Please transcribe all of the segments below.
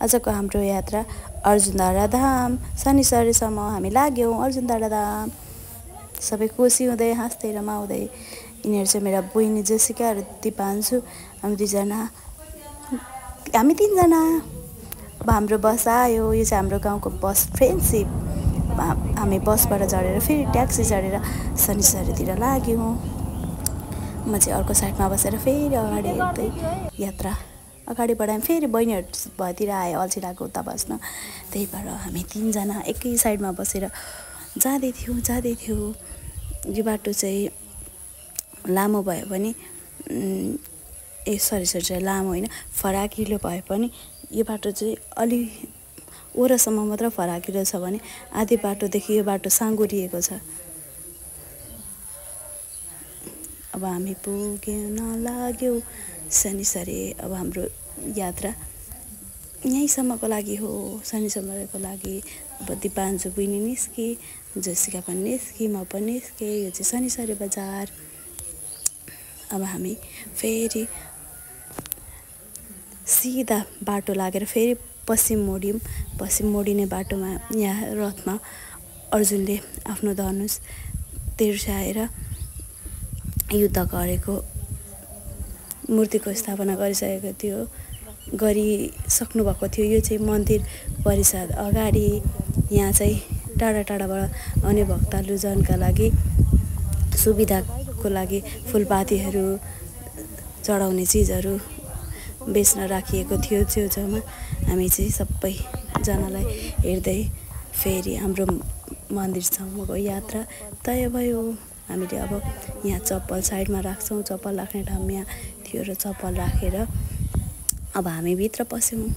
आजको हाम्रो यात्रा अर्जुनधारा धाम शनिश्चरीसम्म हामी लाग्यौँ अर्जुनधारा धाम। सबै खुसी हुँदै हाँस्दै रमाउँदै। यिनीहरू चाहिँ मेरा बहिनी जेसिका र दिपान्सु। हामी तिनजना। अब हाम्रो बस आयो। यो चाहिँ हाम्रो गाउँको बस फ्रेन्डसिप। हामी बसबाट झरेर फेरि ट्याक्सी चढेर शनिश्चरीतिर लाग्यौँ। म चाहिँ अर्को साइडमा बसेर फेरि अगाडि हेर्दै यात्रा अगाडि बढायौँ। फेरि बहिनीहरू भएतिर आयो अल्छी लाग्यो उता बस्न। त्यही भएर हामी तिनजना एकै साइडमा बसेर जाँदै थियौँ। यो बाटो चाहिँ लामो भयो भने सरी लामो होइन फराकिलो भए पनि यो बाटो चाहिँ अलि ओरसम्म मात्र फराकिलो छ भने आधी बाटोदेखि यो बाटो साँगुरिएको छ। अब हामी पुग्न लाग्यौँ शनिश्चरी। अब हाम्रो यात्रा यहीँसम्मको लागि हो। शनिश्चरीको लागि अब दिपान्सु बहिनी निस्के, जेसिका पनि निस्के, म पनि निस्के। यो चाहिँ शनिश्चरी बजार। अब हामी फेरि सिधा बाटो लागेर फेरि पश्चिम मोड्यौँ। पश्चिम मोडिने बाटोमा यहाँ रथमा अर्जुनले आफ्नो धनुष तिर्साएर युद्ध गरेको मूर्तिको स्थापना गरिसकेको थियो, गरिसक्नु भएको थियो। यो चाहिँ मन्दिर परिसर अगाडि। यहाँ चाहिँ टाढा टाढाबाट आउने भक्तजनका लागि सुविधाको लागि फुलपातीहरू चढाउने चिजहरू बेच्न राखिएको थियो छेउछाउमा। हामी चाहिँ सबैजनालाई हेर्दै फेरि हाम्रो मन्दिरसम्मको यात्रा तय भयो। हामीले अब यहाँ चप्पल साइडमा राख्छौँ। चप्पल राख्ने ठाउँ यहाँ थियो र चप्पल राखेर अब हामी भित्र पस्यौँ।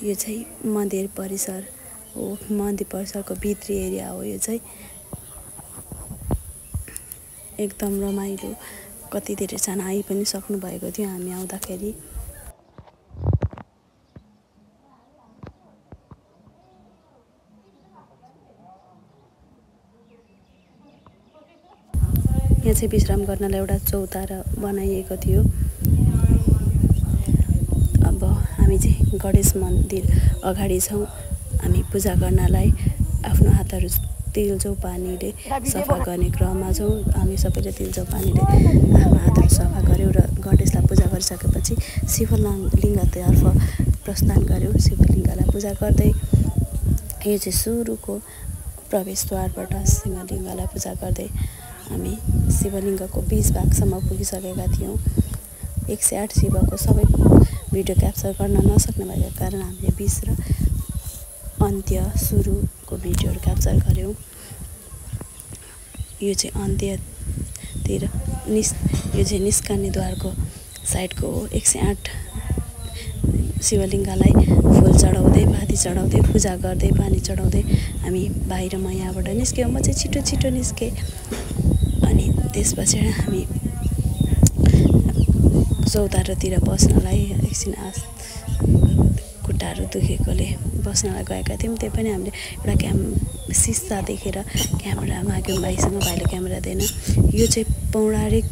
यो चाहिँ मन्दिर परिसर हो। मन्दिर परिसरको भित्री एरिया हो। यो चाहिँ एकदम रमाइलो। कति धेरैजना आइ पनि सक्नु भएको थियो हामी आउँदाखेरि। यहाँ चाहिँ विश्राम गर्नलाई एउटा चौतारा बनाइएको थियो। अब हामी चाहिँ गणेश मन्दिर अगाडि छौँ। हामी पूजा गर्नलाई आफ्नो हातहरू तिलचौ पानीले सफा गर्ने क्रममा छौँ। हामी सबैले तिलचौ पानीले आफ्नो हातहरू सफा गऱ्यौँ र गणेशलाई पूजा गरिसकेपछि शिवलिङ्गतर्फ प्रस्थान गऱ्यौँ। शिवलिङ्गलाई पूजा गर्दै यो चाहिँ सुरुको प्रवेशद्वारबाट शिवलिङ्गलाई पूजा गर्दै हामी शिवलिङ्गको 20 भागसम्म पुगिसकेका थियौँ। 108 शिवको सबै भिडियो क्याप्चर गर्न नसक्ने भएको कारण हामीले 20 र अन्त्य सुरुको भिडियोहरू क्याप्चर गऱ्यौँ। यो चाहिँ अन्त्यतिर यो चाहिँ निस्कने द्वारको साइडको हो। 108 शिवलिङ्गलाई फुल चढाउँदै बाती चढाउँदै पूजा गर्दै पानी चढाउँदै हामी बाहिर म यहाँबाट निस्क्यौँ। म चाहिँ छिटो निस्केँ। अनि त्यसपछि हामी चौतारातिर बस्नलाई एकछिन खुट्टाहरू दुखेकोले बस्नलाई गएका थियौँ। त्यही पनि हामीले एउटा सिसा देखेर क्यामेरा माग्यौँ भाइसँग। भाइले क्यामेरा दिएन। यो चाहिँ पौराणिक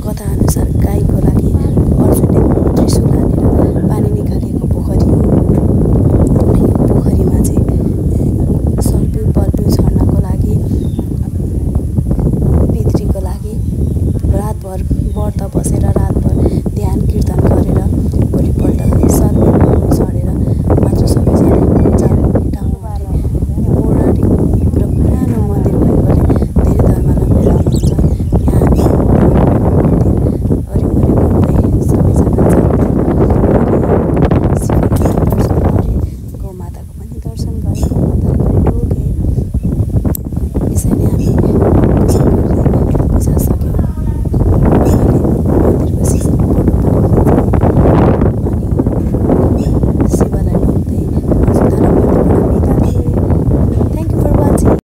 कथाअनुसार गाईको लागि